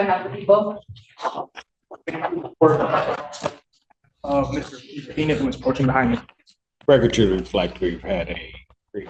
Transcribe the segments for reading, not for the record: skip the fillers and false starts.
Have the people. Mr. Heenan, who is approaching behind me. Record to reflect we've had a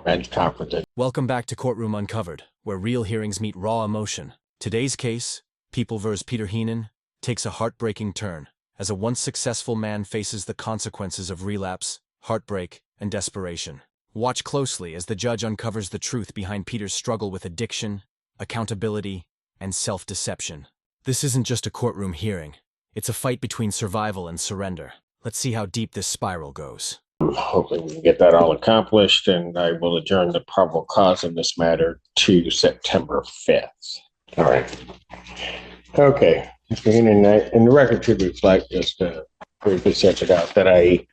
bench conference. Welcome back to Courtroom Uncovered, where real hearings meet raw emotion. Today's case, People vs. Peter Heenan, takes a heartbreaking turn as a once successful man faces the consequences of relapse, heartbreak, and desperation. Watch closely as the judge uncovers the truth behind Peter's struggle with addiction, accountability, and self-deception. This isn't just a courtroom hearing. It's a fight between survival and surrender. Let's see how deep this spiral goes. Hopefully we can get that all accomplished, and I will adjourn the probable cause in this matter to September 5th. All right. Okay. Mr. Heenan, and the record should reflect, just to briefly set it out, that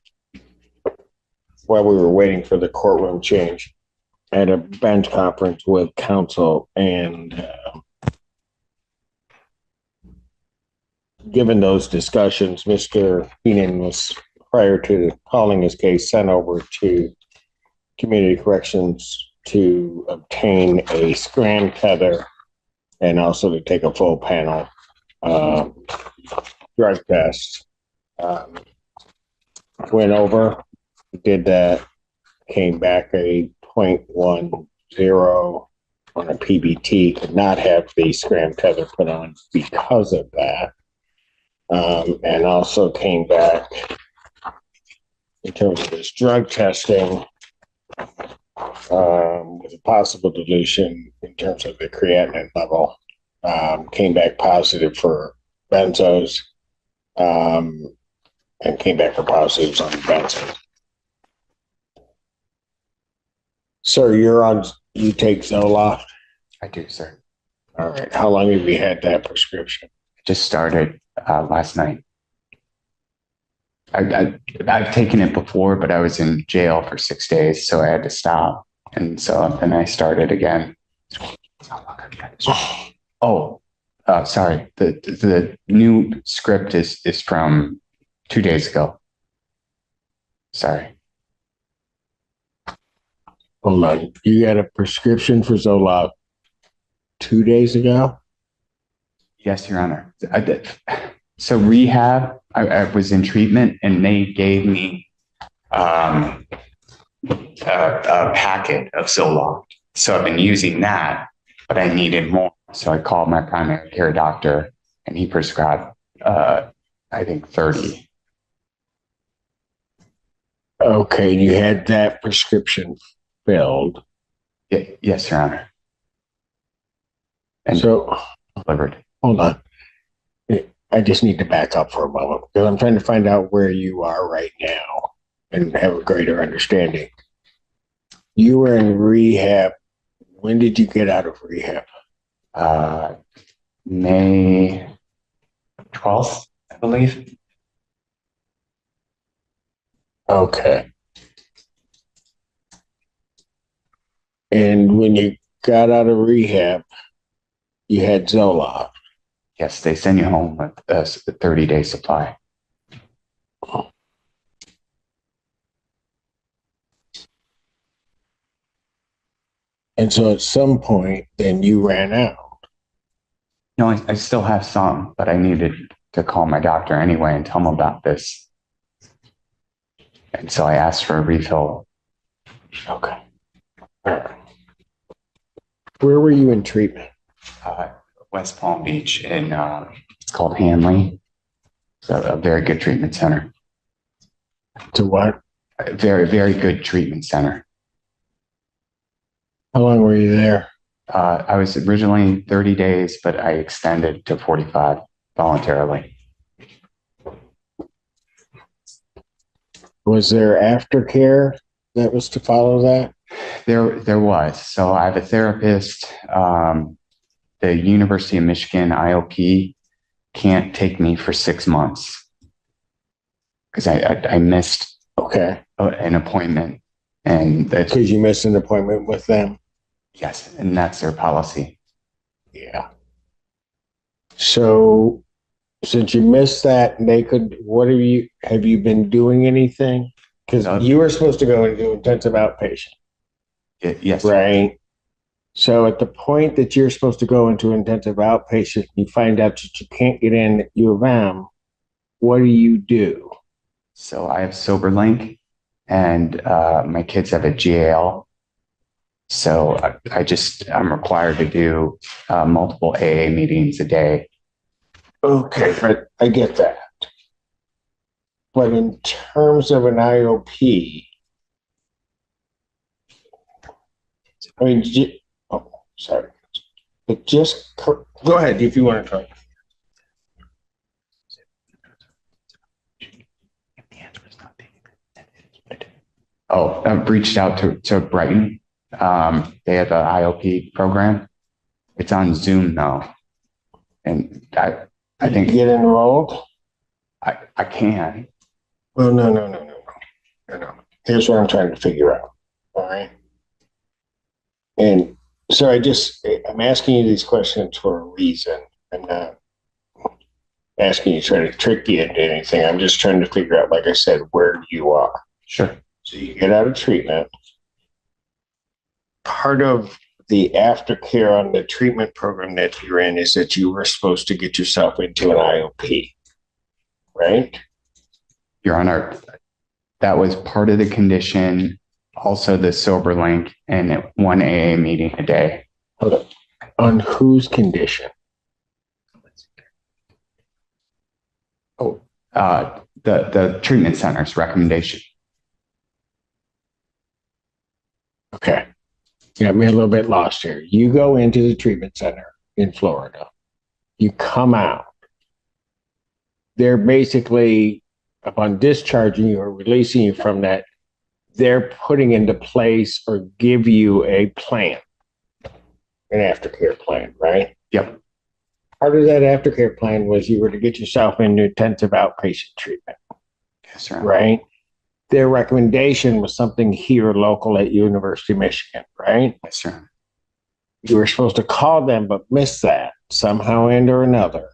while we were waiting for the courtroom change, I had a bench conference with counsel, and given those discussions, Mr. Heenan was, prior to calling his case, sent over to Community Corrections to obtain a scram tether and also to take a full panel drug test. Went over, did that, came back a 0.10 on a PBT, could not have the scram tether put on because of that. And also came back in terms of his drug testing with a possible dilution in terms of the creatinine level. Came back positive for benzos, and came back for positives on benzos. Sir, you take Zoloft? I do, sir. All right. How long have you had that prescription? Just started last night. I've taken it before, but I was in jail for 6 days, so I had to stop. And so then I started again. Sorry. The new script is from 2 days ago. Sorry. Hold on. You got a prescription for Zoloft 2 days ago? Yes, Your Honor. I did. So rehab, I was in treatment, and they gave me a packet of Zoloft. So I've been using that, but I needed more. So I called my primary care doctor, and he prescribed, I think, 30. Okay, you had that prescription filled. Yes, Your Honor. And so, delivered. Hold on. I just need to back up for a moment because I'm trying to find out where you are right now and have a greater understanding. You were in rehab. When did you get out of rehab? May 12th, I believe. Okay. And when you got out of rehab, you had Zoloft. Yes, they send you home with a 30-day supply. And so at some point, then you ran out. No, I still have some, but I needed to call my doctor anyway and tell him about this. And so I asked for a refill. Okay. All right. Where were you in treatment? West Palm Beach, and it's called Hanley. It's a very good treatment center. To what? A very, very good treatment center. How long were you there? I was originally 30 days, but I extended to 45 voluntarily. Was there aftercare that was to follow that? There was. So I have a therapist. The University of Michigan IOP can't take me for 6 months because I missed an appointment, and because you missed an appointment with them. Yes, and that's their policy. Yeah. So since you missed that, have you been doing anything? Because you were supposed to go and do intensive outpatient. Yes. Right. So at the point that you're supposed to go into intensive outpatient, you find out that you can't get in at U of M. What do you do? So I have SoberLink, and my kids have a GAL. So I'm required to do multiple AA meetings a day. Okay, but I get that. But in terms of an IOP, I mean, oh, sorry. But just go ahead if you want to try. Oh, I've reached out to Brighton. They have an IOP program. It's on Zoom now. And I think Get enrolled? I can. Well, no. Here's what I'm trying to figure out. All right. And so I'm asking you these questions for a reason. I'm not asking you to try to trick you into anything. I'm just trying to figure out, like I said, where you are. Sure. So you get out of treatment. Part of the aftercare on the treatment program that you're in is that you were supposed to get yourself into an IOP, right? Your Honor, that was part of the condition. Also, the SoberLink and one AA meeting a day. Hold on. On whose condition? Oh, the treatment center's recommendation. Okay. You got me a little bit lost here. You go into the treatment center in Florida. You come out. They're basically, upon discharging you or releasing you from that, they're putting into place or give you a plan, an aftercare plan, right? Yep. Part of that aftercare plan was you were to get yourself into intensive outpatient treatment, Yes, sir. right? Their recommendation was something here local at University of Michigan, right? Yes, sir. You were supposed to call them, but missed that somehow and or another.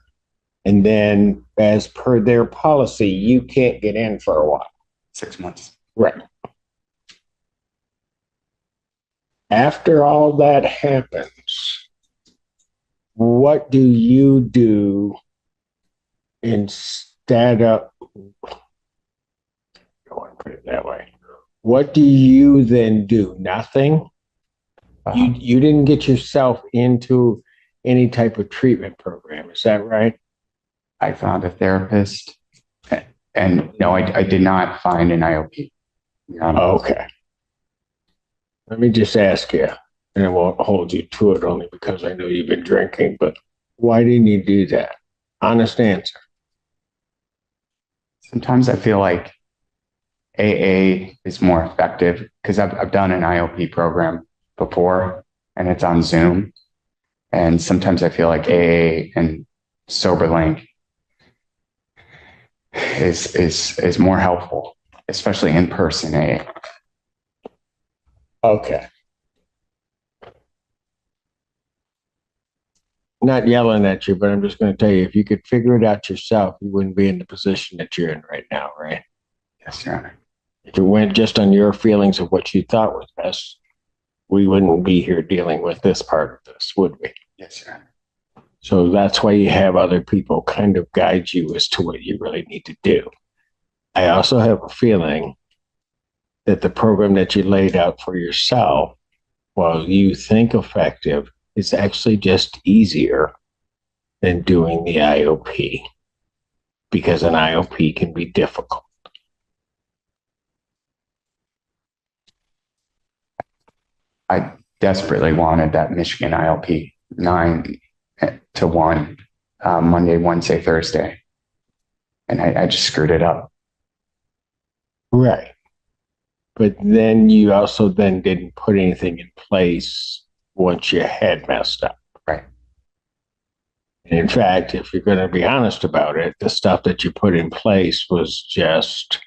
And then, as per their policy, you can't get in for a while. 6 months. Right. After all that happens, what do you do instead of, I don't want to put it that way. What do you then do? Nothing? You didn't get yourself into any type of treatment program. Is that right? I found a therapist, and no, I did not find an IOP. Okay. Let me just ask you, and I won't hold you to it only because I know you've been drinking, but why didn't you do that? Honest answer. Sometimes I feel like AA is more effective because I've done an IOP program before, and it's on Zoom. And sometimes I feel like AA and SoberLink is more helpful, especially in person AA. Okay. Not yelling at you, but I'm just going to tell you, if you could figure it out yourself, you wouldn't be in the position that you're in right now, right? Yes, Your Honor. If it went just on your feelings of what you thought was best, we wouldn't be here dealing with this part of this, would we? Yes, Your Honor. So that's why you have other people kind of guide you as to what you really need to do. I also have a feeling that the program that you laid out for yourself, while you think effective, is actually just easier than doing the IOP, because an IOP can be difficult. I desperately wanted that Michigan ILP 9 to 1, Monday, Wednesday, Thursday. And I just screwed it up. Right. But then you also then didn't put anything in place once you had messed up. Right. And in fact, if you're going to be honest about it, the stuff that you put in place was just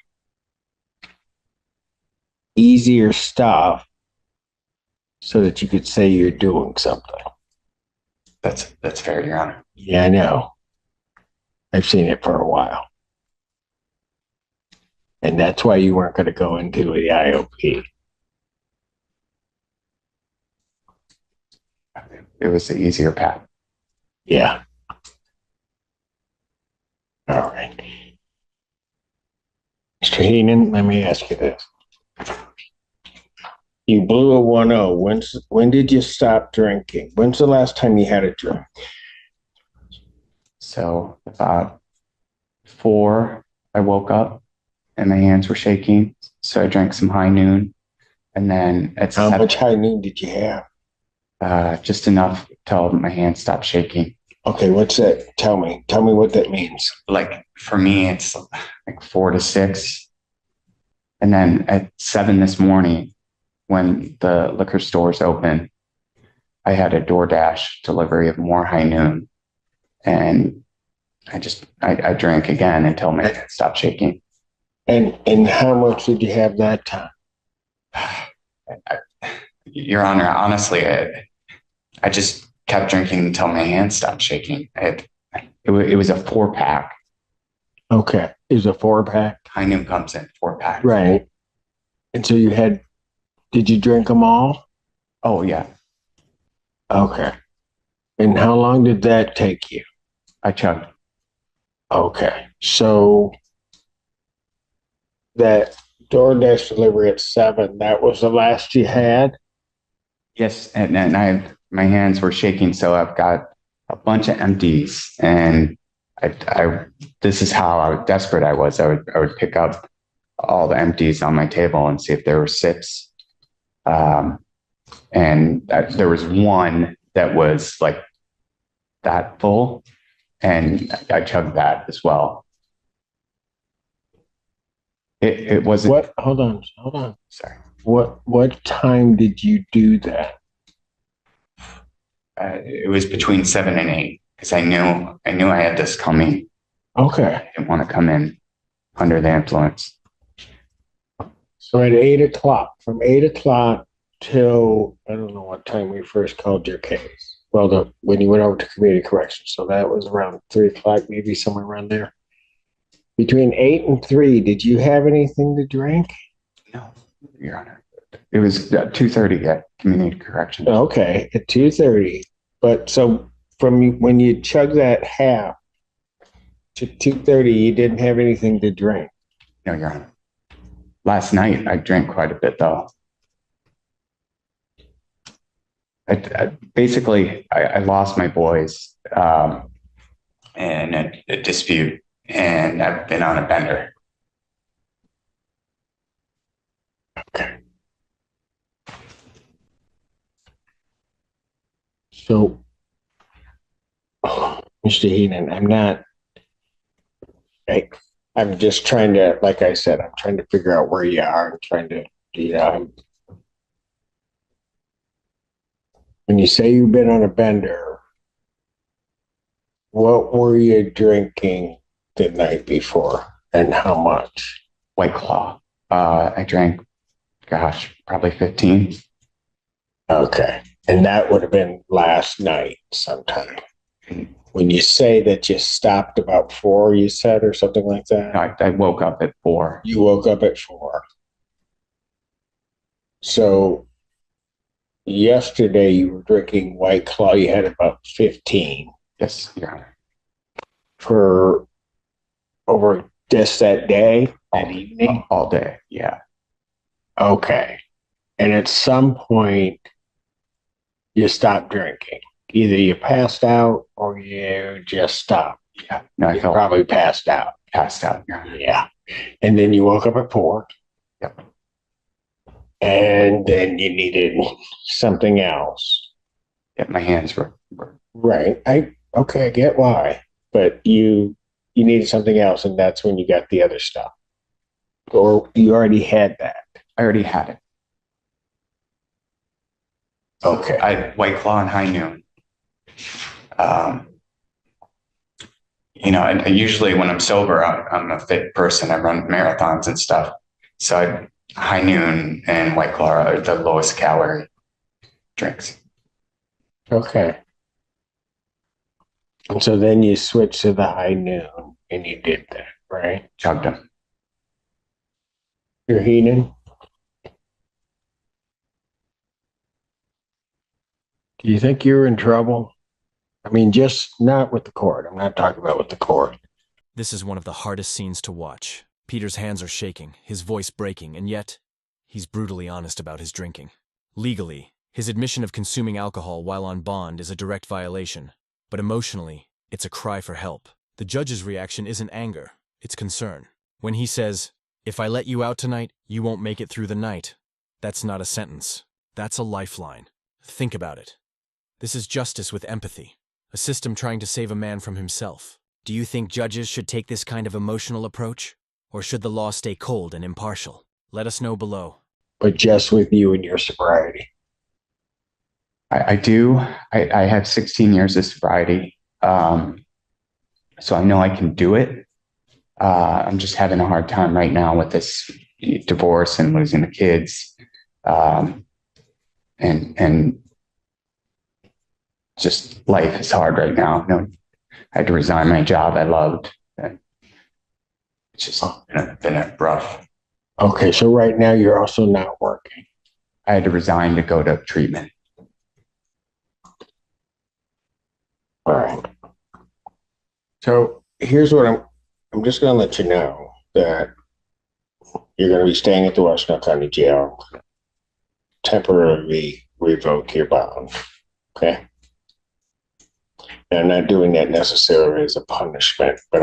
easier stuff so that you could say you're doing something. That's fair, Your Honor. Yeah, I know. I've seen it for a while. And that's why you weren't going to go into the IOP. it was the easier path. Yeah. All right. Mr. Heenan, let me ask you this. You blew a 1-0. When did you stop drinking? When's the last time you had a drink? So about 4, I woke up and my hands were shaking. So I drank some high noon. And then at How 7, much high noon did you have? just enough till my hands stopped shaking. Okay, what's that? Tell me what that means. Like for me, it's like 4 to 6. And then at 7 this morning, when the liquor stores open, I had a DoorDash delivery of more high noon. And I drank again until my hands stopped shaking. And how much did you have that time? Your Honor, honestly, I just kept drinking until my hands stopped shaking. It was a 4-pack. Okay. It was a 4-pack? High noon comes in 4-pack. Right. And so did you drink them all? Oh, yeah. Okay. And how long did that take you? I chugged. Okay. So that DoorDash delivery at 7, that was the last you had? Yes, and my hands were shaking, so I've got a bunch of empties, and this is how desperate I was. I would pick up all the empties on my table and see if there were sips. And there was one that was like that full, and I chugged that as well. It wasn't. What? Hold on. Sorry. What time did you do that? It was between 7 and 8 because I knew I had this coming. Okay. I didn't want to come in under the influence. So at 8 o'clock, from 8 o'clock till I don't know what time we first called your case. Well, when you went over to community corrections, so that was around 3 o'clock, maybe somewhere around there. Between 8 and 3, did you have anything to drink? No, Your Honor. It was 2:30 at community corrections. Okay, at 2:30. But so from when you chugged that half to 2:30, you didn't have anything to drink. No, Your Honor. Last night I drank quite a bit though. I lost my boys in a dispute, and I've been on a bender. Okay. So, Mr. Heenan, I'm just trying to, like I said, I'm trying to figure out where you are and trying to, when you say you've been on a bender, what were you drinking the night before and how much? White Claw. I drank, probably 15. Okay. And that would have been last night sometime. When you say that you stopped about 4, you said, or something like that? I woke up at 4. You woke up at 4. So yesterday you were drinking White Claw. You had about 15 Yes, Your Honor. for over just that day, that evening? All day, yeah. Okay. And at some point, you stopped drinking. Either you passed out or you just stopped. Yeah. No, I You felt probably passed out. passed out, Your Honor. Yeah. And then you woke up at 4. Yep. And then you needed something else. Yeah, my hands were Right. I get why. But you needed something else, and that's when you got the other stuff. Or you already had that. I already had it. Okay. I White Claw and High Noon. I usually when I'm sober, I'm a fit person. I run marathons and stuff. So High Noon and White Claw are the lowest calorie drinks. Okay. And so then you switched to the High Noon, and you did that, right? Chugged them. You're Heenan? Do you think you're in trouble? I mean, just not with the court. I'm not talking about with the court. This is one of the hardest scenes to watch. Peter's hands are shaking, his voice breaking, and yet, he's brutally honest about his drinking. Legally, his admission of consuming alcohol while on bond is a direct violation, but emotionally, it's a cry for help. The judge's reaction isn't anger, it's concern. When he says, "If I let you out tonight, you won't make it through the night," that's not a sentence. That's a lifeline. Think about it. This is justice with empathy, a system trying to save a man from himself. Do you think judges should take this kind of emotional approach? Or should the law stay cold and impartial? Let us know below. But just with you and your sobriety. I do. I have 16 years of sobriety. So I know I can do it. I'm just having a hard time right now with this divorce and losing the kids. And just life is hard right now. You know, I had to resign my job I loved. It's just been rough. Okay, so right now you're also not working. I had to resign to go to treatment. All right. So here's what I'm just going to let you know that you're going to be staying at the Washington County Jail, temporarily revoke your bond. Okay. And I'm not doing that necessarily as a punishment, but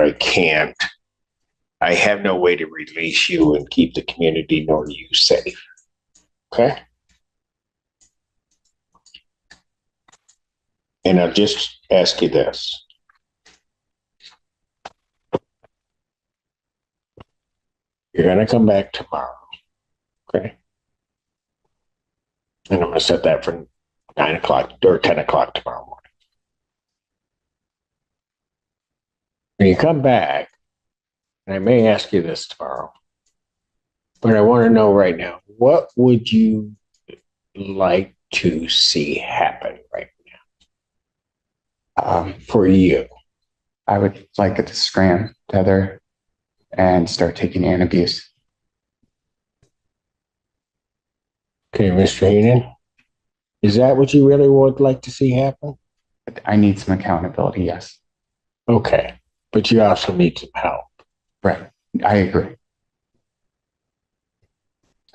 I have no way to release you and keep the community nor you safe. Okay. And I'll just ask you this. You're going to come back tomorrow. Okay. And I'm going to set that for 9 o'clock or 10 o'clock tomorrow morning. When you come back, and I may ask you this tomorrow, but I want to know right now, what would you like to see happen right now for you? I would like it to scram tether and start taking antabuse. Okay, Mr. Heenan, is that what you really would like to see happen? I need some accountability, yes. Okay, but you also need some help. Right. I agree.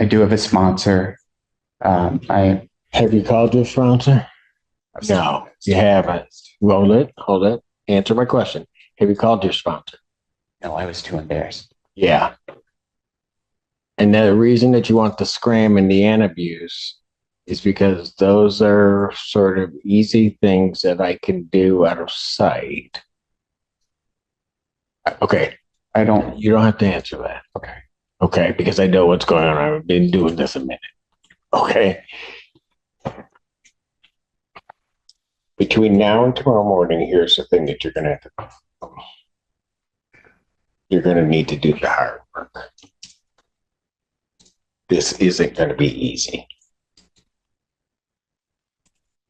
I do have a sponsor. Have you called your sponsor? No, you haven't. Hold it. Answer my question. Have you called your sponsor? No, I was too embarrassed. Yeah. And the reason that you want the scram and the antabuse is because those are sort of easy things that I can do out of sight. Okay. You don't have to answer that. Okay. Okay, because I know what's going on. I've been doing this a minute. Okay. Between now and tomorrow morning, here's the thing that you're going to have to do. You're going to need to do the hard work. This isn't going to be easy.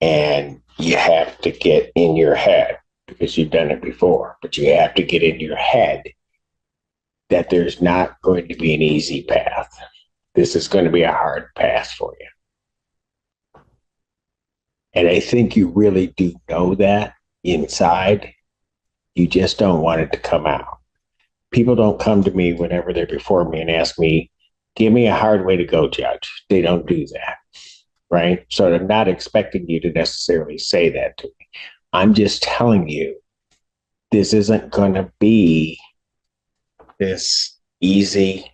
And you have to get in your head, because you've done it before, but you have to get in your head that there's not going to be an easy path. This is going to be a hard path for you. And I think you really do know that inside. You just don't want it to come out. People don't come to me whenever they're before me and ask me, give me a hard way to go, Judge. They don't do that, right? So I'm not expecting you to necessarily say that to me. I'm just telling you, this isn't going to be this easy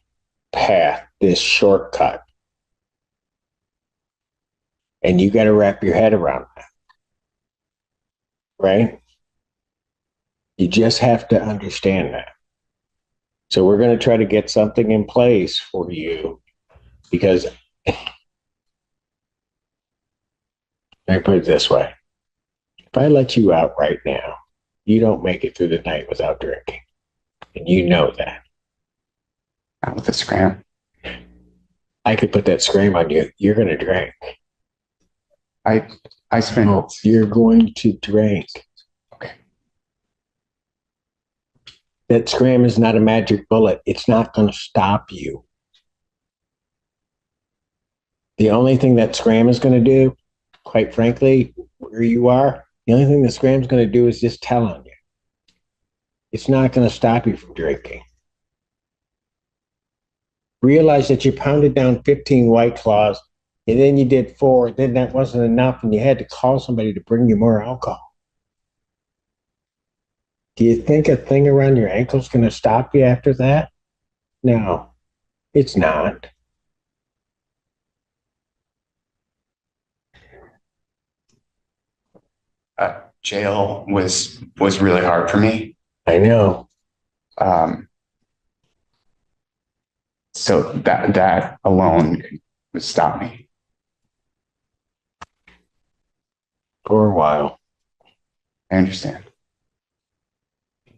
path, this shortcut. And you got to wrap your head around that, right? You just have to understand that. So we're going to try to get something in place for you, because let me put it this way. If I let you out right now, you don't make it through the night without drinking. And you know that. Not with the scram. I could put that scram on you. You're going to drink. I spent. No, you're going to drink. Okay. That scram is not a magic bullet. It's not going to stop you. The only thing that scram is going to do, quite frankly, where you are, the only thing the scram's going to do is just tell on you. It's not going to stop you from drinking. Realize that you pounded down 15 White Claws, and then you did 4, then that wasn't enough, and you had to call somebody to bring you more alcohol. Do you think a thing around your ankle is going to stop you after that? No, it's not. Jail was really hard for me. I know. So that alone would stop me. For a while. I understand.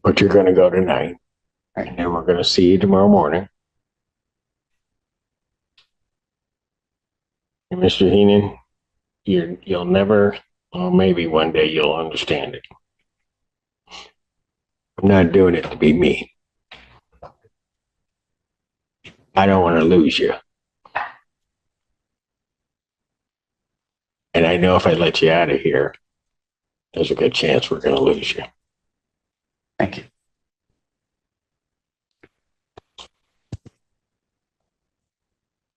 But you're going to go tonight, and then we're going to see you tomorrow morning. And Mr. Heenan, you'll never, or maybe one day you'll understand it. I'm not doing it to be me. I don't want to lose you. And I know if I let you out of here, there's a good chance we're going to lose you. Thank you.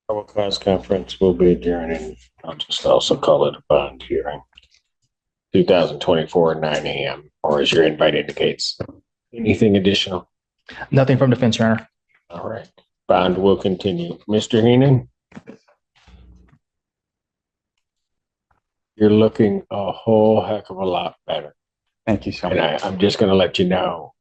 Probable cause conference will be adjourning. I'll just also call it a bond hearing. 2024 at 9 a.m. or as your invite indicates. Anything additional? Nothing from defense, Your Honor. All right. Bond will continue. Mr. Heenan? You're looking a whole heck of a lot better. Thank you so And much. I'm just going to let you know.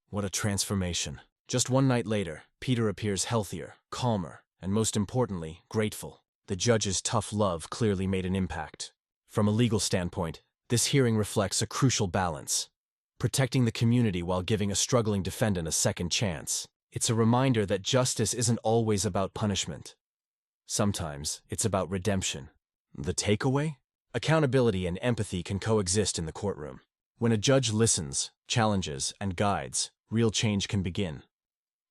What a transformation. Just one night later, Peter appears healthier, calmer, and most importantly, grateful. The judge's tough love clearly made an impact. From a legal standpoint, this hearing reflects a crucial balance. Protecting the community while giving a struggling defendant a second chance. It's a reminder that justice isn't always about punishment. Sometimes it's about redemption. The takeaway? Accountability and empathy can coexist in the courtroom. When a judge listens, challenges, and guides, real change can begin.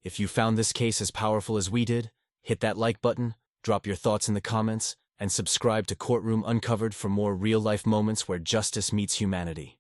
If you found this case as powerful as we did, hit that like button, drop your thoughts in the comments, and subscribe to Courtroom Uncovered for more real-life moments where justice meets humanity.